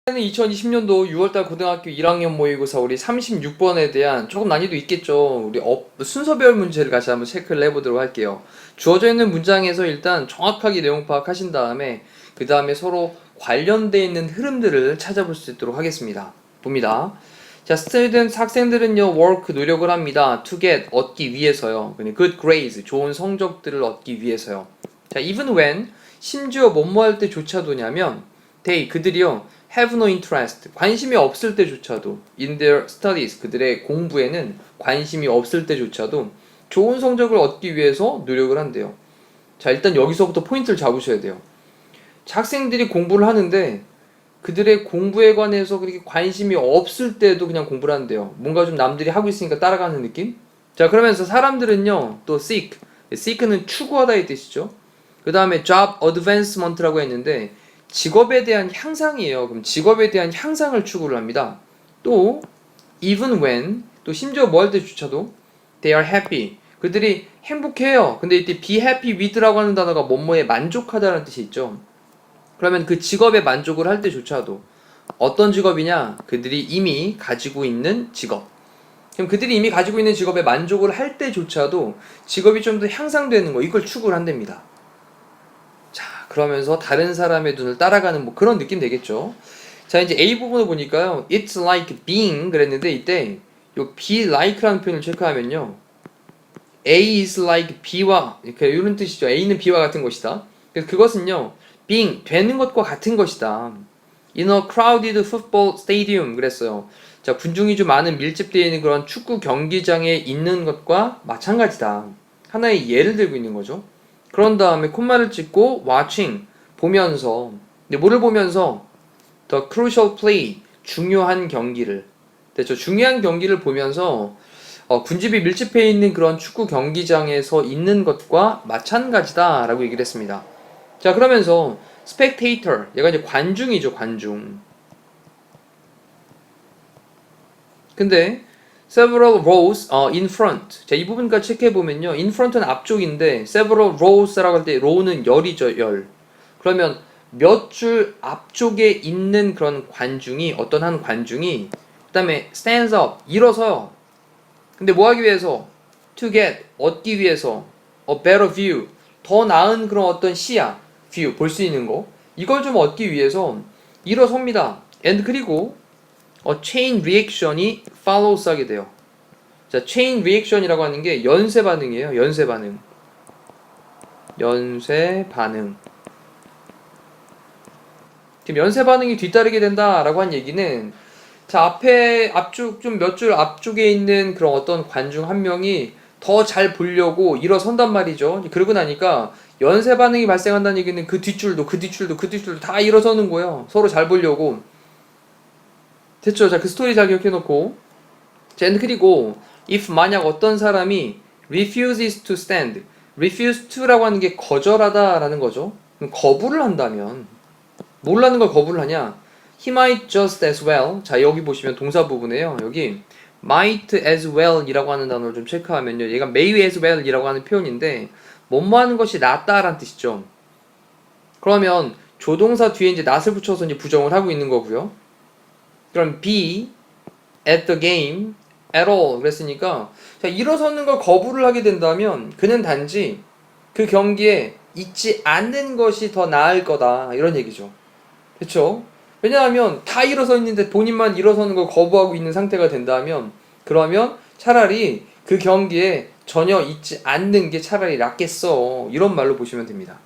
는 2020년도 6월달 고등학교 1학년 모의고사 우리 36번에 대한 조금 난이도 있겠죠. 우리 순서별 문제를 같이 한번 체크를 해보도록 할게요. 주어져 있는 문장에서 일단 정확하게 내용 파악하신 다음에 그 다음에 서로 관련되어 있는 흐름들을 찾아볼 수 있도록 하겠습니다. 봅니다. 자, students 학생들은요 work 노력을 합니다. to get 얻기 위해서요. good grades 좋은 성적들을 얻기 위해서요. 자, even when 심지어 뭐뭐 할 때조차도냐면 they 그들이요 have no interest 관심이 없을 때조차도 in their studies 그들의 공부에는 관심이 없을 때조차도 좋은 성적을 얻기 위해서 노력을 한대요. 자, 일단 여기서부터 포인트를 잡으셔야 돼요. 자, 학생들이 공부를 하는데 그들의 공부에 관해서 그렇게 관심이 없을 때도 그냥 공부를 한대요. 뭔가 좀 남들이 하고 있으니까 따라가는 느낌? 자, 그러면서 사람들은요 또 seek는 추구하다의 뜻이죠. 그 다음에 job advancement라고 했는데 직업에 대한 향상이에요. 그럼 직업에 대한 향상을 추구를 합니다. 또 even when 또 심지어 뭐 할 때조차도 they are happy 그들이 행복해요. 근데 이때 be happy with라고 하는 단어가 뭐뭐에 만족하다라는 뜻이 있죠. 그러면 그 직업에 만족을 할 때조차도 어떤 직업이냐? 그들이 이미 가지고 있는 직업. 그럼 그들이 이미 가지고 있는 직업에 만족을 할 때조차도 직업이 좀 더 향상되는 거 이걸 추구를 한답니다. 자, 그러면서 다른 사람의 눈을 따라가는 뭐 그런 느낌 되겠죠. 자, 이제 A 부분을 보니까요. It's like being 그랬는데 이때 요 be like라는 표현을 체크하면요. A is like B와 이렇게 이런 뜻이죠. A는 B와 같은 것이다. 그래서 그것은요. being 되는 것과 같은 것이다. In a crowded football stadium 그랬어요. 자, 군중이 좀 많은 밀집되어 있는 그런 축구 경기장에 있는 것과 마찬가지다. 하나의 예를 들고 있는 거죠. 그런 다음에 콤마를 찍고 watching 보면서 근데 뭐를 보면서 the crucial play 중요한 경기를 됐죠. 중요한 경기를 보면서 군집이 밀집해 있는 그런 축구 경기장에서 있는 것과 마찬가지다 라고 얘기를 했습니다. 자, 그러면서 spectator 얘가 이제 관중이죠. 관중. 근데 several rows in front. 자, 이 부분까지 체크해 보면요. in front는 앞쪽인데 several rows라고 할 때 row는 열이죠, 열. 그러면 몇 줄 앞쪽에 있는 그런 관중이 어떤 한 관중이 그다음에 stands up 일어서요. 근데 뭐 하기 위해서? to get 얻기 위해서 a better view 더 나은 그런 어떤 시야, view 볼 수 있는 거 이걸 좀 얻기 위해서 일어섭니다. and 그리고 chain reaction이 follows 하게 돼요. 자, chain reaction이라고 하는 게 연쇄 반응이에요. 연쇄 반응. 연쇄 반응. 지금 연쇄 반응이 뒤따르게 된다라고 한 얘기는 자, 앞쪽 좀 몇 줄 앞쪽에 있는 그런 어떤 관중 한 명이 더 잘 보려고 일어선단 말이죠. 그러고 나니까 연쇄 반응이 발생한다는 얘기는 그 뒷줄도 다 일어서는 거예요. 서로 잘 보려고. 됐죠? 자, 그 스토리 잘 기억해놓고. 자, 그리고 if 만약 어떤 사람이 refuses to stand, refuse to라고 하는 게 거절하다라는 거죠. 그럼 거부를 한다면 뭘 하는 걸 거부를 하냐? He might just as well. 자, 여기 보시면 동사 부분에요. 여기 might as well 이라고 하는 단어를 좀 체크하면요. 얘가 may as well 이라고 하는 표현인데 뭐뭐 하는 것이 낫다라는 뜻이죠. 그러면 조동사 뒤에 이제 not을 붙여서 이제 부정을 하고 있는 거고요. 그럼 be at the game at all 그랬으니까 자, 일어서는 걸 거부를 하게 된다면 그는 단지 그 경기에 있지 않는 것이 더 나을 거다 이런 얘기죠. 그렇죠? 왜냐하면 다 일어서 있는데 본인만 일어서는 걸 거부하고 있는 상태가 된다면 그러면 차라리 그 경기에 전혀 있지 않는 게 차라리 낫겠어 이런 말로 보시면 됩니다.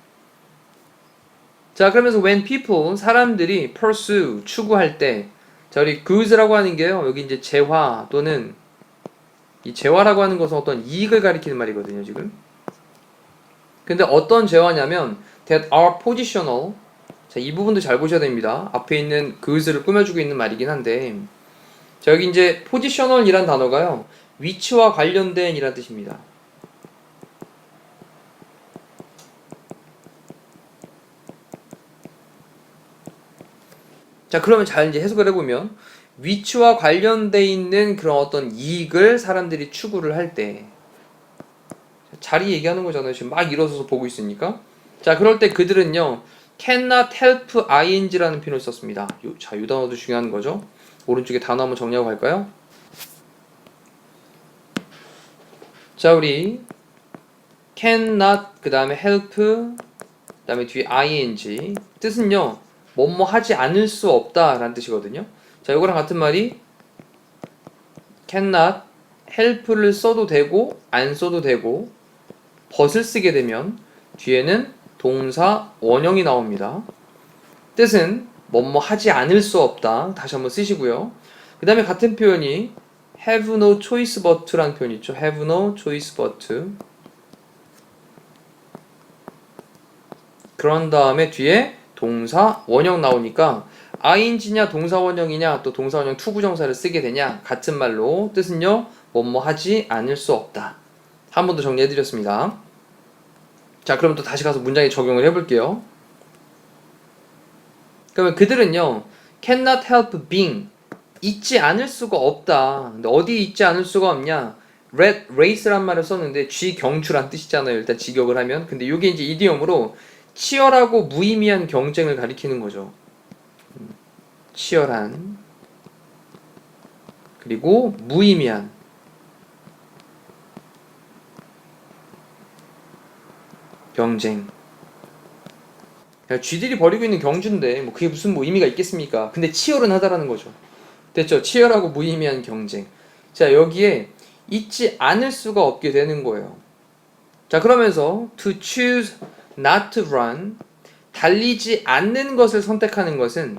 자, 그러면서 when people 사람들이 pursue 추구할 때 자, 우리 good라고 하는 게요 여기 이제 재화 또는 이 재화라고 하는 것은 어떤 이익을 가리키는 말이거든요 지금. 근데 어떤 재화냐면 that are positional 자, 이 부분도 잘 보셔야 됩니다. 앞에 있는 그것을 꾸며주고 있는 말이긴 한데 자, 여기 이제 positional이란 단어가요 위치와 관련된 이란 뜻입니다. 자, 그러면 잘 이제 해석을 해보면 위치와 관련돼 있는 그런 어떤 이익을 사람들이 추구를 할 때 자리 얘기하는 거잖아요. 지금 막 일어서서 보고 있으니까. 자, 그럴 때 그들은요 cannot help ing라는 표현을 썼습니다. 자, 이 단어도 중요한 거죠. 오른쪽에 단어 한번 정리하고 갈까요? 자, 우리 cannot 그 다음에 help 그 다음에 뒤에 ing 뜻은요 뭐뭐 하지 않을 수 없다 라는 뜻이거든요. 자, 이거랑 같은 말이 cannot help를 써도 되고 안 써도 되고 but을 쓰게 되면 뒤에는 동사 원형이 나옵니다. 뜻은 뭐뭐 하지 않을 수 없다. 다시 한번 쓰시고요. 그 다음에 같은 표현이 have no choice but라는 표현이 있죠. have no choice but. 그런 다음에 뒤에 동사 원형 나오니까 ing냐 동사 원형이냐 또 동사 원형 투부정사를 쓰게 되냐 같은 말로 뜻은요 뭐뭐 하지 않을 수 없다. 한 번 더 정리해드렸습니다. 자, 그럼 또 다시 가서 문장에 적용을 해볼게요. 그러면 그들은요 cannot help being 있지 않을 수가 없다. 근데 어디 있지 않을 수가 없냐? red race란 말을 썼는데 쥐경추란 뜻이잖아요. 일단 직역을 하면. 근데 이게 이제 이디엄으로 치열하고 무의미한 경쟁을 가리키는 거죠. 치열한 그리고 무의미한 경쟁. 쥐들이 벌이고 있는 경주인데 뭐 그게 무슨 뭐 의미가 있겠습니까? 근데 치열은 하다라는 거죠. 됐죠? 치열하고 무의미한 경쟁. 자, 여기에 있지 않을 수가 없게 되는 거예요. 자, 그러면서 to choose not to run 달리지 않는 것을 선택하는 것은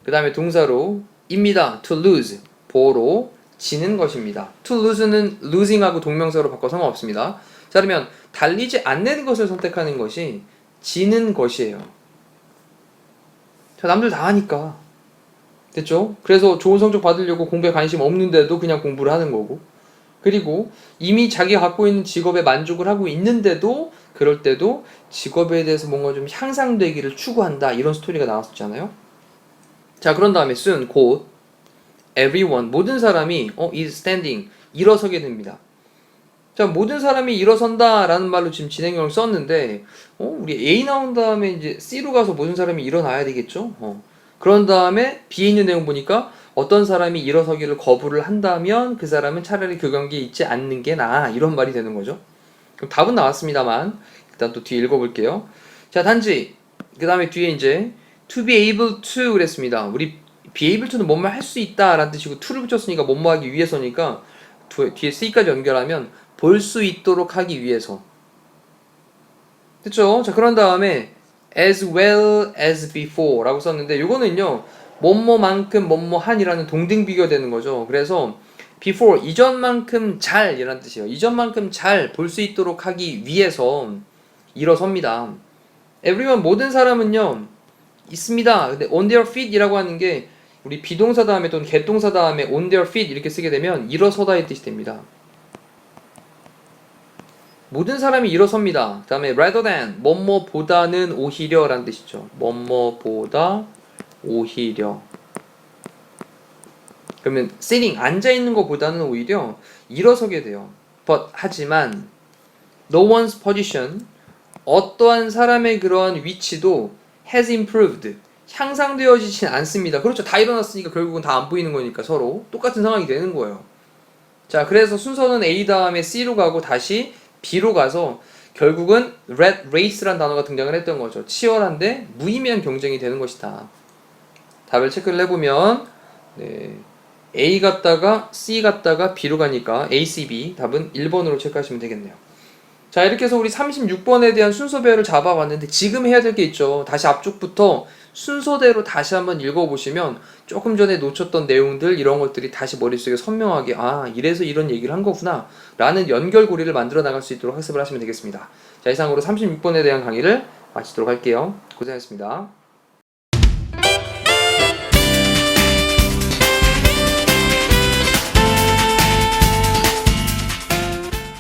그 다음에 동사로 입니다. to lose 보로 지는 것입니다. to lose는 losing하고 동명사로 바꿔 상관없습니다. 자, 그러면 달리지 않는 것을 선택하는 것이 지는 것이에요. 자, 남들 다 하니까. 됐죠? 그래서 좋은 성적 받으려고 공부에 관심 없는데도 그냥 공부를 하는 거고. 그리고 이미 자기가 갖고 있는 직업에 만족을 하고 있는데도 그럴 때도 직업에 대해서 뭔가 좀 향상되기를 추구한다. 이런 스토리가 나왔었잖아요. 자, 그런 다음에 soon, 곧 everyone, 모든 사람이 is standing, 일어서게 됩니다. 자, 모든 사람이 일어선다 라는 말로 지금 진행형을 썼는데 우리 A 나온 다음에 이제 C로 가서 모든 사람이 일어나야 되겠죠? 그런 다음에 B에 있는 내용 보니까 어떤 사람이 일어서기를 거부를 한다면 그 사람은 차라리 그 경기에 있지 않는 게 나아, 이런 말이 되는 거죠. 그럼 답은 나왔습니다만 일단 또 뒤에 읽어볼게요. 자, 단지 그 다음에 뒤에 이제 to be able to 그랬습니다. 우리 be able to는 뭐뭐 할 수 있다 라는 뜻이고 to를 붙였으니까 뭐뭐 하기 위해서니까 뒤에 C까지 연결하면 볼 수 있도록 하기 위해서. 됐죠? 자, 그런 다음에 as well as before 라고 썼는데 이거는요 뭐뭐만큼 뭐뭐한이라는 동등비교가 되는 거죠. 그래서 before 이전만큼 잘 이라는 뜻이에요. 이전만큼 잘 볼 수 있도록 하기 위해서 일어섭니다. everyone 모든 사람은요 있습니다. 근데 on their feet 이라고 하는 게 우리 비동사 다음에 또는 개동사 다음에 on their feet 이렇게 쓰게 되면 일어서다의 뜻이 됩니다. 모든 사람이 일어섭니다. 그 다음에 rather than 뭐뭐보다는 오히려 라는 뜻이죠. 뭐뭐보다 오히려. 그러면 sitting 앉아있는 것보다는 오히려 일어서게 돼요. but 하지만 no one's position 어떠한 사람의 그러한 위치도 has improved 향상되어지진 않습니다. 그렇죠. 다 일어났으니까 결국은 다 안 보이는 거니까 서로 똑같은 상황이 되는 거예요. 자, 그래서 순서는 A 다음에 C로 가고 다시 B로 가서 결국은 red race라는 단어가 등장을 했던 거죠. 치열한데 무의미한 경쟁이 되는 것이다. 답을 체크를 해보면 A 갔다가 C 갔다가 B로 가니까 A, C, B 답은 1번으로 체크하시면 되겠네요. 자, 이렇게 해서 우리 36번에 대한 순서별을 잡아봤는데 지금 해야 될 게 있죠. 다시 앞쪽부터 순서대로 다시 한번 읽어보시면 조금 전에 놓쳤던 내용들 이런 것들이 다시 머릿속에 선명하게 이래서 이런 얘기를 한 거구나 라는 연결고리를 만들어 나갈 수 있도록 학습을 하시면 되겠습니다. 자, 이상으로 36번에 대한 강의를 마치도록 할게요. 고생하셨습니다.